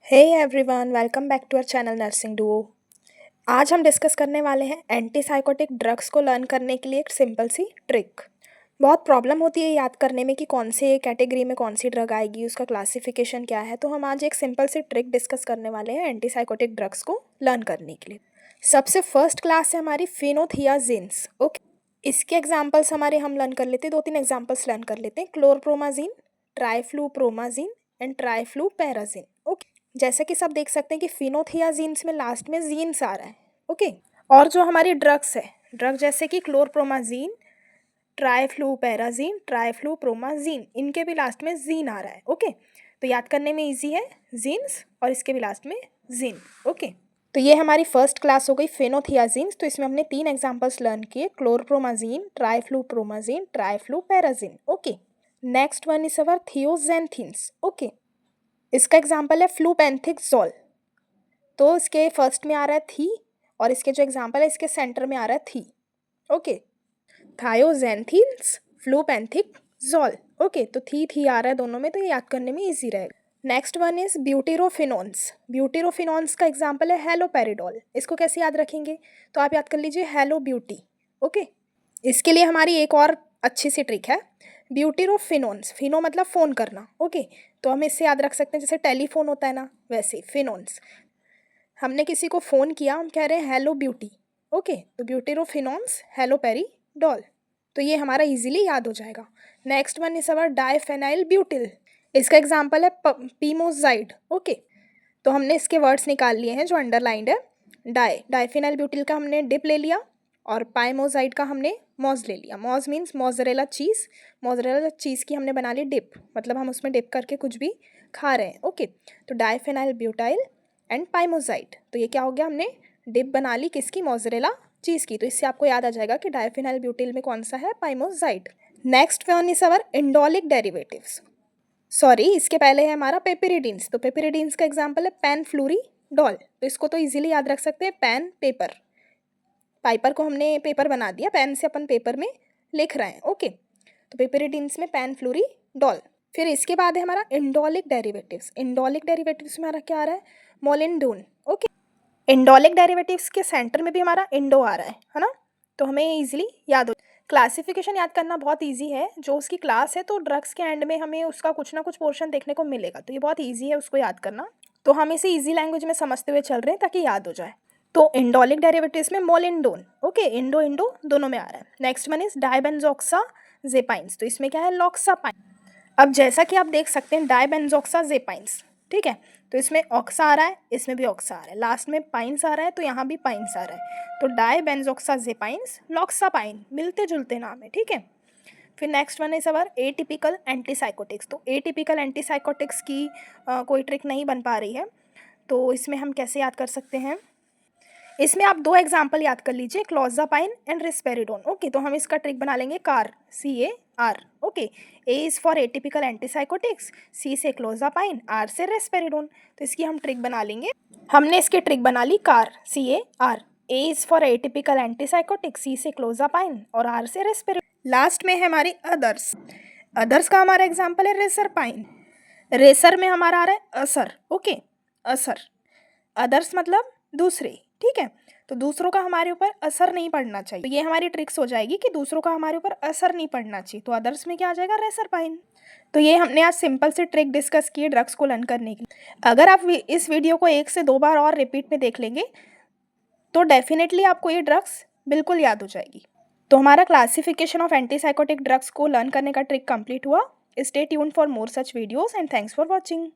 Hey everyone, welcome back to our channel nursing duo. आज हम discuss करने वाले हैं एंटीसाइकोटिक ड्रग्स को लर्न करने के लिए एक सिंपल सी ट्रिक। बहुत प्रॉब्लम होती है याद करने में कि कौन से कैटेगरी में कौन सी ड्रग आएगी, उसका क्लासिफिकेशन क्या है। तो हम आज एक सिंपल सी ट्रिक डिस्कस करने वाले हैं एंटीसाइकोटिक ड्रग्स को लर्न करने के लिए। सबसे फर्स्ट क्लास है हमारी फेनोथियाजिन्स। ओके, इसके एग्जाम्पल्स हमारे हम लर्न कर लेते हैं। 2-3 एग्जाम्पल्स लर्न कर लेते हैं। क्लोरप्रोमाजिन, ट्राइफ्लूप्रोमाजिन एंड ट्राइफ्लूपैराजिन। ओके, जैसे कि सब देख सकते हैं कि फिनोथियाजीन्स में लास्ट में जीन्स आ रहा है। ओके, और जो हमारी ड्रग्स है, ड्रग जैसे कि क्लोरप्रोमाजीन, ट्राइफ्लूपैराजीन, ट्राइफ्लूप्रोमाजीन, इनके भी लास्ट में जीन आ रहा है। ओके, तो याद करने में इजी है, जीन्स और इसके भी लास्ट में जीन। ओके, तो ये हमारी फर्स्ट क्लास हो गई फेनोथियाजीन्स। तो इसमें हमने 3 एग्जाम्पल्स लर्न किए, chlorpromazine, triflupromazine, trifluoperazine. Okay, next one is our thioxanthenes. Okay, इसका एग्जाम्पल है फ्लूपेंथिकजोल। तो इसके फर्स्ट में आ रहा है थी और इसके जो एग्जाम्पल है इसके सेंटर में आ रहा है थी। ओके, थायोजेंथिन्स, फ्लूपेंथिकजोल। ओके, तो थी आ रहा है दोनों में, तो ये याद करने में इजी रहेगा। Next one is butyrophenones. Butyrophenones का एग्जाम्पल है हेलोपेरिडोल। इसको कैसे याद रखेंगे, तो आप याद कर लीजिए हेलो ब्यूटी। ओके, इसके लिए हमारी एक और अच्छी सी ट्रिक है, ब्यूटेरोफिनोन्स। फिनो मतलब फ़ोन करना। ओके, तो हम इससे याद रख सकते हैं, जैसे टेलीफोन होता है ना, वैसे फिनोन्स। हमने किसी को फ़ोन किया, हम कह रहे हैं हेलो ब्यूटी। ओके, तो ब्यूटेरोफिनोन्स हेलोपेरिडोल। तो ये हमारा इजीली याद हो जाएगा। Next one is our diphenyl butyl. इसका एग्जाम्पल है पीमोजाइड। ओके, तो हमने इसके वर्ड्स निकाल लिए हैं जो अंडरलाइंड है। डाइफेनाइल ब्यूटिल का हमने डिप ले लिया और पाइमोजाइड का हमने मॉज ले लिया। Moj means mozzarella cheese. Mozzarella cheese की हमने बना ली डिप, मतलब हम उसमें डिप करके कुछ भी खा रहे हैं। ओके, तो डाइफेनाइल ब्यूटाइल एंड पाइमोजाइड। तो ये क्या हो गया, हमने डिप बना ली किसकी, मोज़रेला चीज़ की। तो इससे आपको याद आ जाएगा कि डाइफेनाइल ब्यूटिल में कौन सा है, pimozide. Next one is our indolic derivatives. Sorry, इसके पहले है हमारा पेपिरिडीन्स। तो पेपिरिडीन्स का एग्जाम्पल है पेनफ्लूरिडोल। तो इसको तो इजीली याद रख सकते हैं, पेन पेपर। पाइपर को हमने पेपर बना दिया, पेन से अपन पेपर में लिख रहे हैं। ओके, तो पेपिरिडीन्स में पेनफ्लूरिडोल। फिर इसके बाद है हमारा इंडोलिक डेरिवेटिव्स। इंडोलिक डेरिवेटिव्स में हमारा क्या आ रहा है, मोलिंडोन। ओके, इंडोलिक डेरिवेटिव्स के सेंटर में भी हमारा इंडो आ रहा है ना, तो हमें इजीली याद हो। क्लासिफिकेशन याद करना बहुत इजी है। जो उसकी क्लास है, तो ड्रग्स के एंड में हमें उसका कुछ ना कुछ पोर्शन देखने को मिलेगा, तो ये बहुत इजी है उसको याद करना। तो हम इसे इजी लैंग्वेज में समझते हुए चल रहे हैं ताकि याद हो जाए। तो इंडोलिक डेरिवेटिव्स में मोलिंडोन। ओके, इंडो इंडो दोनों में आ रहा है। Next one is dibenzoxazepines. तो इसमें क्या है, लॉक्सापाइन। अब जैसा कि आप देख सकते हैं डाइबेंजोक्साजेपाइन्स, ठीक है, तो इसमें ऑक्सा आ रहा है, इसमें भी ऑक्सा आ रहा है, लास्ट में पाइन्स आ रहा है, तो यहाँ भी पाइन्स आ रहा है। तो डाइबेंजोक्साजेपाइन्स, लॉक्सापाइन, मिलते जुलते नाम है। ठीक है, फिर next one is our atypical antipsychotics. तो एटिपिकल एंटीसाइकोटिक्स की कोई ट्रिक नहीं बन पा रही है, तो इसमें हम कैसे याद कर सकते हैं। इसमें आप 2 एग्जाम्पल याद कर लीजिए, क्लोजापाइन एंड रिस्पेरिडोन। ओके, तो हम इसका ट्रिक बना लेंगे car, CAR। Okay, A is for atypical antipsychotics, C से क्लोजापाइन, आर से रेस्पेरिडोन। तो इसकी हम ट्रिक बना लेंगे। हमने इसकी ट्रिक बना ली car, CAR। A is for atypical antipsychotics, C से क्लोजापाइन और आर से रेस्पेरिडोन। लास्ट में है हमारी अदर्स। अदर्स का हमारा एग्जाम्पल है रेसरपाइन। रेसर में हमारा आ रहा है असर। ओके, असर। अदर्स मतलब दूसरे। ठीक है, तो दूसरों का हमारे ऊपर असर नहीं पड़ना चाहिए। तो ये हमारी ट्रिक्स हो जाएगी कि दूसरों का हमारे ऊपर असर नहीं पड़ना चाहिए। तो अदर्स में क्या आ जाएगा, रेसरपाइन। तो ये हमने आज सिंपल से ट्रिक डिस्कस की ड्रग्स को लर्न करने की। अगर आप इस वीडियो को 1 से 2 बार और रिपीट में देख लेंगे तो डेफिनेटली आपको ये ड्रग्स बिल्कुल याद हो जाएगी। तो हमारा क्लासिफिकेशन ऑफ एंटीसाइकोटिक ड्रग्स को लर्न करने का ट्रिक कंप्लीट हुआ। Stay tuned for more such videos and thanks for watching.